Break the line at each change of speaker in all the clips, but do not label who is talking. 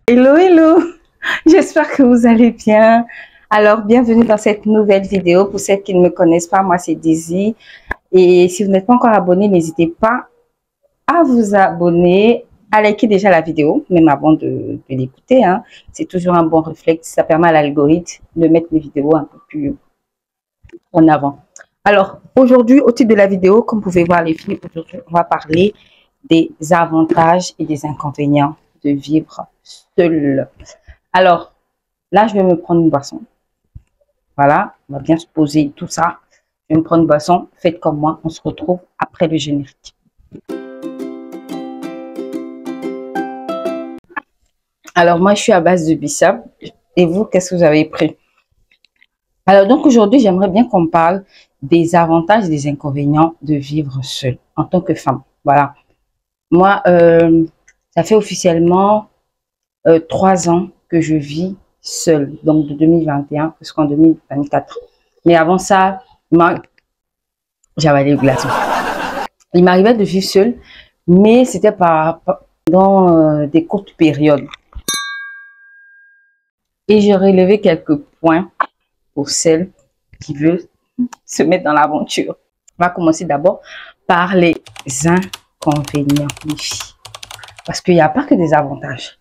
Hello, hello! J'espère que vous allez bien. Alors, bienvenue dans cette nouvelle vidéo. Pour celles qui ne me connaissent pas, moi c'est Daisy. Et si vous n'êtes pas encore abonné, n'hésitez pas à vous abonner, à liker déjà la vidéo, même avant de l'écouter, hein. C'est toujours un bon réflexe. Ça permet à l'algorithme de mettre mes vidéos un peu plus en avant. Alors, aujourd'hui, au titre de la vidéo, comme vous pouvez voir les filles, aujourd'hui, on va parler des avantages et des inconvénients de vivre seul. Alors, là, je vais me prendre une boisson. Voilà, on va bien se poser tout ça. Je vais me prendre une boisson. Faites comme moi. On se retrouve après le générique. Alors, moi, je suis à base de bissap. Et vous, qu'est-ce que vous avez pris? Alors, donc, aujourd'hui, j'aimerais bien qu'on parle des avantages et des inconvénients de vivre seule en tant que femme. Voilà. Moi, ça fait officiellement 3 ans que je vis seule, donc de 2021 jusqu'en 2024. Mais avant ça, j'avais les glaçons. Il m'arrivait de vivre seule, mais c'était dans des courtes périodes. Et j'ai relevé quelques points pour celles qui veulent se mettre dans l'aventure. On va commencer d'abord par les inconvénients, les filles. Parce qu'il n'y a pas que des avantages.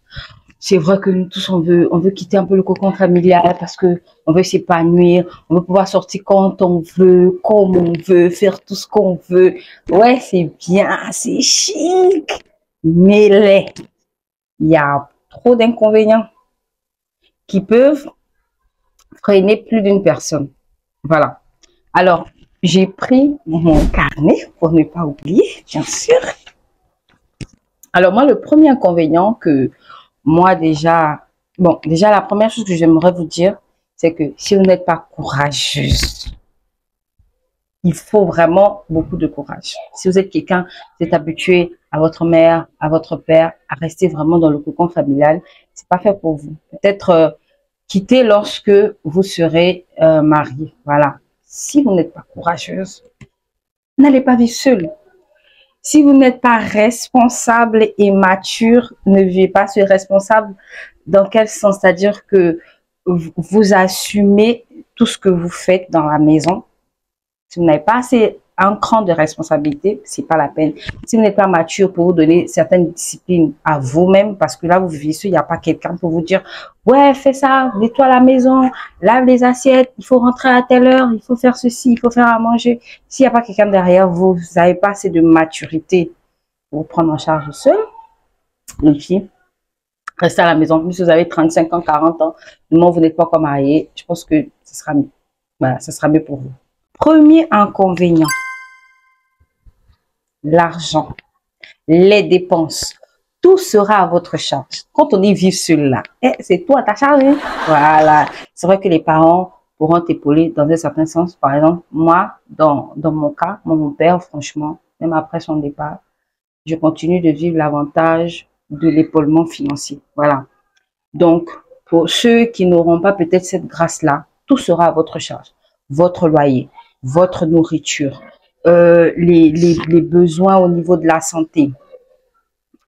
C'est vrai que nous tous, on veut quitter un peu le cocon familial parce que on veut s'épanouir, on veut pouvoir sortir quand on veut, comme on veut, faire tout ce qu'on veut. Ouais, c'est bien, c'est chic. Mais il y a trop d'inconvénients qui peuvent freiner plus d'une personne. Voilà. Alors, j'ai pris mon carnet pour ne pas oublier, bien sûr. Alors, moi, le premier inconvénient que moi, déjà, la première chose que j'aimerais vous dire, c'est que si vous n'êtes pas courageuse, il faut vraiment beaucoup de courage. Si vous êtes quelqu'un, vous êtes habitué à votre mère, à votre père, à rester vraiment dans le cocon familial, c'est pas fait pour vous. Peut-être quitter lorsque vous serez marié. Voilà. Si vous n'êtes pas courageuse, n'allez pas vivre seule. Si vous n'êtes pas responsable et mature, ne vivez pas ce responsable. Dans quel sens? C'est-à-dire que vous assumez tout ce que vous faites dans la maison. Si vous n'avez pas assez un cran de responsabilité, c'est pas la peine. Si vous n'êtes pas mature pour vous donner certaines disciplines à vous-même, parce que là, vous vivez seul, il n'y a pas quelqu'un pour vous dire, ouais, fais ça, nettoie la maison, lave les assiettes, il faut rentrer à telle heure, il faut faire ceci, il faut faire à manger. S'il n'y a pas quelqu'un derrière vous, vous n'avez pas assez de maturité pour vous prendre en charge seul, les filles, restez à la maison. Même si vous avez 35 ans, 40 ans, du moment où vous n'êtes pas encore marié, je pense que ce sera mieux. Voilà, ce sera mieux pour vous. Premier inconvénient, l'argent, les dépenses, tout sera à votre charge. Quand on dit vivre seul là, c'est toi à ta charge. Voilà. C'est vrai que les parents pourront t'épauler dans un certain sens. Par exemple, moi, dans mon cas, mon père, franchement, même après son départ, je continue de vivre l'avantage de l'épaulement financier. Voilà. Donc, pour ceux qui n'auront pas peut-être cette grâce-là, tout sera à votre charge. Votre loyer, votre nourriture, les besoins au niveau de la santé,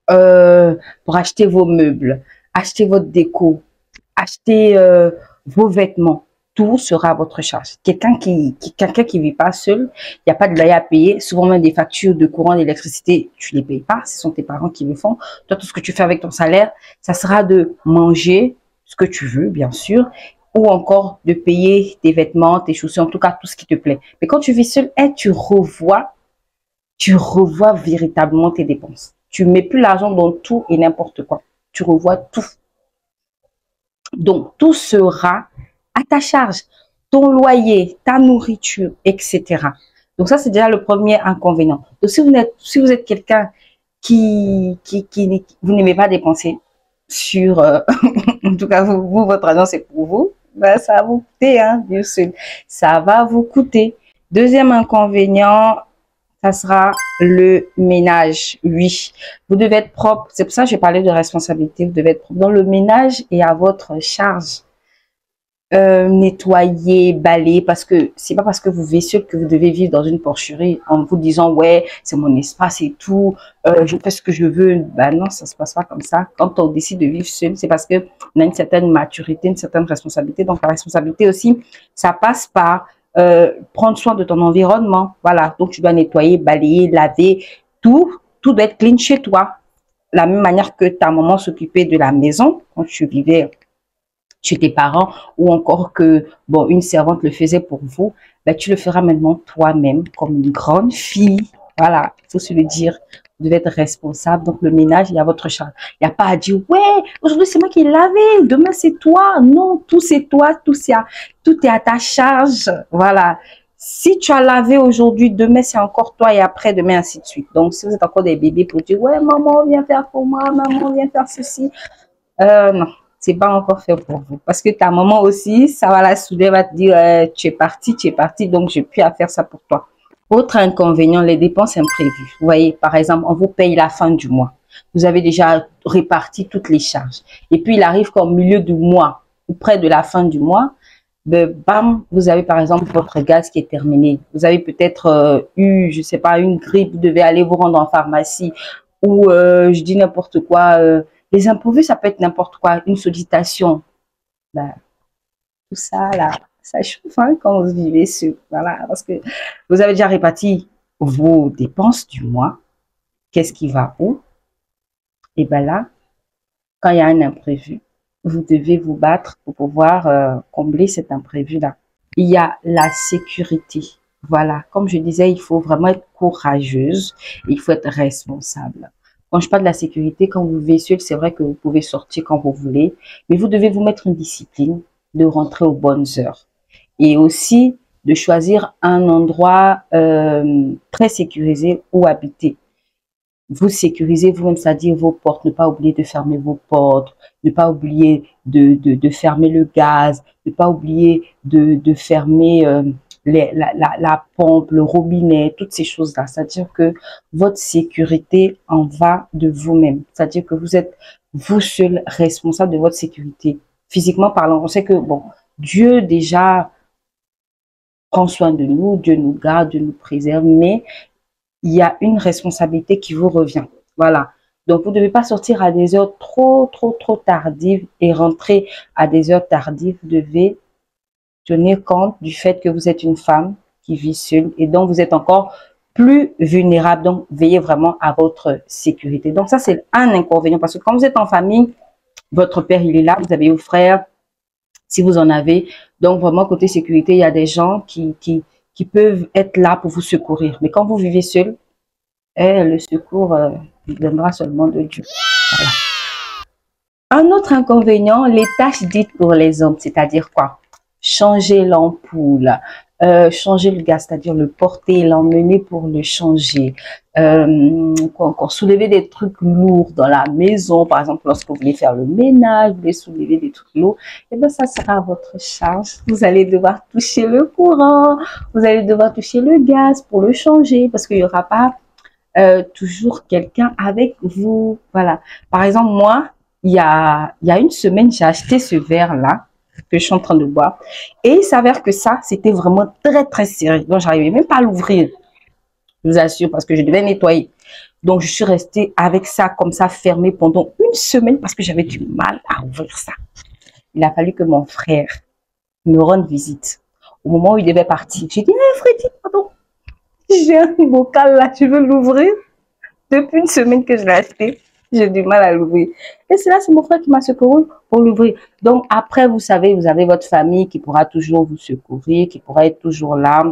pour acheter vos meubles, acheter votre déco, acheter vos vêtements, tout sera à votre charge. Quelqu'un qui vit pas seul, il n'y a pas de loyer à payer. Souvent même des factures de courant, d'électricité, tu les payes pas. Ce sont tes parents qui le font. Toi, tout ce que tu fais avec ton salaire, ça sera de manger ce que tu veux, bien sûr, ou encore de payer tes vêtements, tes chaussures, en tout cas tout ce qui te plaît. Mais quand tu vis seul, tu revois véritablement tes dépenses. Tu mets plus l'argent dans tout et n'importe quoi. Tu revois tout. Donc, tout sera à ta charge. Ton loyer, ta nourriture, etc. Donc, ça, c'est déjà le premier inconvénient. Donc, si vous êtes quelqu'un vous n'aimez pas dépenser sur, en tout cas, votre argent, c'est pour vous, ben, ça va vous coûter, hein, bien sûr. Ça va vous coûter. Deuxième inconvénient, ça sera le ménage. Oui, vous devez être propre. C'est pour ça que j'ai parlé de responsabilité. Vous devez être propre. Donc, le ménage est à votre charge. nettoyer, balayer, parce que c'est pas parce que vous vivez seul que vous devez vivre dans une porcherie en vous disant ouais c'est mon espace et tout, je fais ce que je veux. Ben non, ça se passe pas comme ça. Quand on décide de vivre seul, c'est parce que on a une certaine maturité, une certaine responsabilité. Donc la responsabilité aussi, ça passe par prendre soin de ton environnement. Voilà, donc tu dois nettoyer, balayer, laver, tout doit être clean chez toi. La même manière que ta maman s'occupait de la maison quand tu vivais chez tes parents, ou encore que bon une servante le faisait pour vous, ben, tu le feras maintenant toi-même comme une grande fille. Voilà, il faut se le dire. Vous devez être responsable. Donc le ménage, il y a votre charge. Il n'y a pas à dire ouais, aujourd'hui c'est moi qui ai lavé, demain c'est toi. Non, tout c'est toi, tout est à ta charge. Voilà. Si tu as lavé aujourd'hui, demain c'est encore toi et après demain ainsi de suite. Donc si vous êtes encore des bébés pour dire ouais maman viens faire pour moi, maman viens faire ceci, non, c'est pas encore fait pour vous. Parce que ta maman aussi, ça va la souder, va te dire, tu es parti, donc j'ai plus à faire ça pour toi. Autre inconvénient, les dépenses imprévues. Vous voyez, par exemple, on vous paye la fin du mois. Vous avez déjà réparti toutes les charges. Et puis, il arrive qu'au milieu du mois, ou près de la fin du mois, ben, bam, vous avez par exemple votre gaz qui est terminé. Vous avez peut-être eu, je sais pas, une grippe, vous devez aller vous rendre en pharmacie, ou je dis n'importe quoi, les imprévus, ça peut être n'importe quoi, une sollicitation. Ben, tout ça, là, ça chauffe hein, quand vous vivez seul. Voilà, parce que vous avez déjà réparti vos dépenses du mois. Qu'est-ce qui va où? Et bien là, quand il y a un imprévu, vous devez vous battre pour pouvoir combler cet imprévu-là. Il y a la sécurité. Voilà, comme je disais, il faut vraiment être courageuse, il faut être responsable. Quand je parle de la sécurité, quand vous vivez seul, c'est vrai que vous pouvez sortir quand vous voulez, mais vous devez vous mettre une discipline de rentrer aux bonnes heures. Et aussi de choisir un endroit très sécurisé où habiter. Vous sécurisez vous-même, c'est-à-dire vos portes, ne pas oublier de fermer vos portes, ne pas oublier de fermer le gaz, ne pas oublier de fermer la pompe, le robinet, toutes ces choses-là. C'est-à-dire que votre sécurité en va de vous-même. C'est-à-dire que vous êtes vous seul responsable de votre sécurité. Physiquement parlant, on sait que, bon, Dieu déjà prend soin de nous, Dieu nous garde, Dieu nous préserve, mais il y a une responsabilité qui vous revient. Voilà. Donc, vous ne devez pas sortir à des heures trop tardives et rentrer à des heures tardives. Vous devez tenir compte du fait que vous êtes une femme qui vit seule et donc vous êtes encore plus vulnérable. Donc, veillez vraiment à votre sécurité. Donc, ça, c'est un inconvénient parce que quand vous êtes en famille, votre père, il est là, vous avez vos frères, si vous en avez. Donc, vraiment, côté sécurité, il y a des gens qui peuvent être là pour vous secourir. Mais quand vous vivez seul, le secours viendra seulement de Dieu. Voilà. Un autre inconvénient, les tâches dites pour les hommes, c'est-à-dire quoi? Changer l'ampoule, changer le gaz, c'est-à-dire le porter, l'emmener pour le changer, quoi encore, soulever des trucs lourds dans la maison, par exemple lorsque vous voulez faire le ménage, vous voulez soulever des trucs lourds, et bien ça sera à votre charge. Vous allez devoir toucher le courant, vous allez devoir toucher le gaz pour le changer, parce qu'il n'y aura pas toujours quelqu'un avec vous. Voilà. Par exemple, moi, il y a une semaine, j'ai acheté ce verre-là que je suis en train de boire. Et il s'avère que ça, c'était vraiment très serré. Donc, j'arrivais même pas à l'ouvrir. Je vous assure, parce que je devais nettoyer. Donc, je suis restée avec ça comme ça, fermé pendant une semaine parce que j'avais du mal à ouvrir ça. Il a fallu que mon frère me rende visite. Au moment où il devait partir, j'ai dit, Freddy, pardon, j'ai un bocal là, tu veux l'ouvrir? Depuis une semaine que je l'ai acheté, j'ai du mal à l'ouvrir. Et c'est là, c'est mon frère qui m'a secouru pour l'ouvrir. Donc après, vous savez, vous avez votre famille qui pourra toujours vous secourir, qui pourra être toujours là,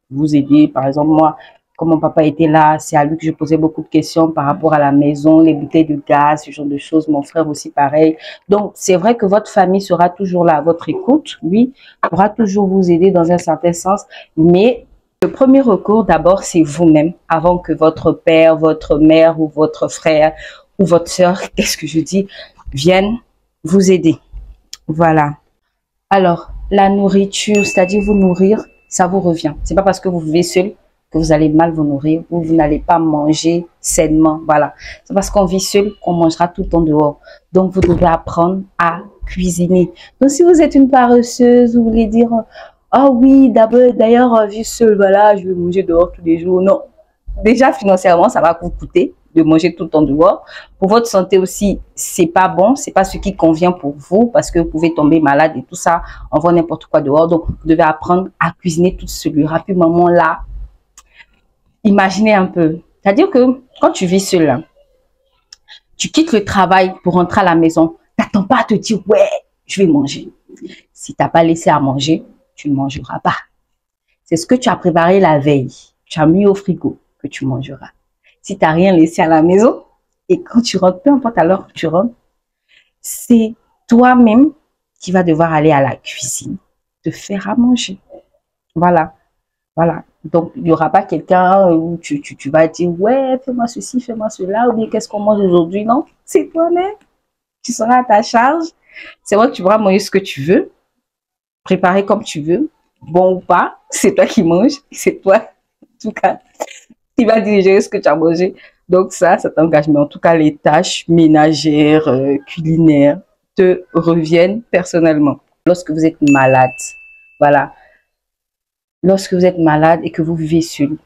vous aider. Par exemple, moi, quand mon papa était là, c'est à lui que je posais beaucoup de questions par rapport à la maison, les bouteilles de gaz, ce genre de choses. Mon frère aussi, pareil. Donc, c'est vrai que votre famille sera toujours là à votre écoute. Lui pourra toujours vous aider dans un certain sens, mais le premier recours, d'abord, c'est vous-même, avant que votre père, votre mère ou votre frère ou votre sœur, qu'est-ce que je dis, viennent vous aider. Voilà. Alors, la nourriture, c'est-à-dire vous nourrir, ça vous revient. C'est pas parce que vous vivez seul que vous allez mal vous nourrir ou vous n'allez pas manger sainement. Voilà. C'est parce qu'on vit seul qu'on mangera tout le temps dehors. Donc, vous devez apprendre à cuisiner. Donc, si vous êtes une paresseuse, vous voulez dire, ah oui, d'ailleurs, vivre seul, voilà, je vais manger dehors tous les jours. Non. Déjà, financièrement, ça va vous coûter de manger tout le temps dehors. Pour votre santé aussi, c'est pas bon, c'est pas ce qui convient pour vous parce que vous pouvez tomber malade et tout ça, on voit n'importe quoi dehors. Donc, vous devez apprendre à cuisiner tout seul. Rapidement, là, imaginez un peu. C'est-à-dire que quand tu vis seul, tu quittes le travail pour rentrer à la maison, t'attends pas à te dire, ouais, je vais manger. Si t'as pas laissé à manger, tu ne mangeras pas. C'est ce que tu as préparé la veille, tu as mis au frigo que tu mangeras. Si tu n'as rien laissé à la maison, et quand tu rentres, peu importe à l'heure que tu rentres, c'est toi-même qui vas devoir aller à la cuisine, te faire à manger. Voilà, voilà. Donc, il n'y aura pas quelqu'un où tu vas dire, ouais, fais-moi ceci, fais-moi cela, ou bien qu'est-ce qu'on mange aujourd'hui? Non, c'est toi-même. Tu seras à ta charge. C'est vrai que tu pourras manger ce que tu veux, préparer comme tu veux, bon ou pas, c'est toi qui manges, c'est toi, en tout cas, qui va diriger ce que tu as mangé. Donc ça t'engage. Mais en tout cas, les tâches ménagères, culinaires, te reviennent personnellement. Lorsque vous êtes malade, voilà, lorsque vous êtes malade et que vous vivez seul,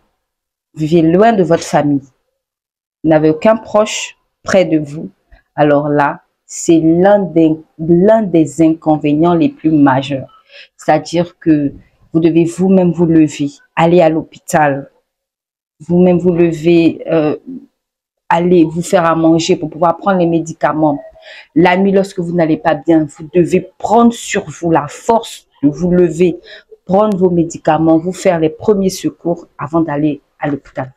vivez loin de votre famille, vous n'avez aucun proche près de vous, alors là, c'est l'un des inconvénients les plus majeurs. C'est-à-dire que vous devez vous-même vous lever, aller à l'hôpital, vous-même vous lever, aller vous faire à manger pour pouvoir prendre les médicaments. La nuit, lorsque vous n'allez pas bien, vous devez prendre sur vous la force de vous lever, prendre vos médicaments, vous faire les premiers secours avant d'aller à l'hôpital.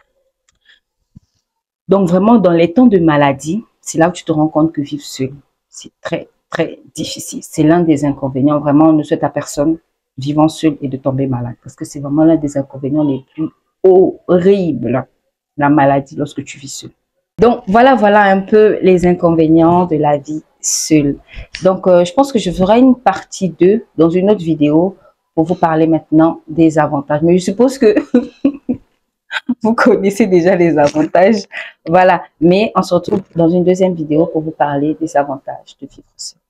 Donc vraiment, dans les temps de maladie, c'est là où tu te rends compte que vivre seul, c'est très, très difficile. C'est l'un des inconvénients. Vraiment, on ne souhaite à personne vivant seul et de tomber malade. Parce que c'est vraiment l'un des inconvénients les plus horribles, la maladie lorsque tu vis seul. Donc, voilà un peu les inconvénients de la vie seule. Donc, je pense que je ferai une partie 2 dans une autre vidéo pour vous parler maintenant des avantages. Mais je suppose que vous connaissez déjà les avantages. Voilà. Mais on se retrouve dans une deuxième vidéo pour vous parler des avantages de vivre seul.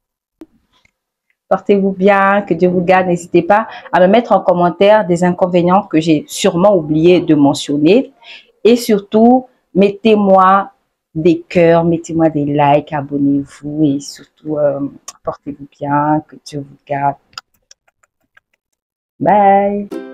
Portez-vous bien, que Dieu vous garde. N'hésitez pas à me mettre en commentaire des inconvénients que j'ai sûrement oublié de mentionner. Et surtout, mettez-moi des cœurs, mettez-moi des likes, abonnez-vous et surtout, portez-vous bien, que Dieu vous garde. Bye!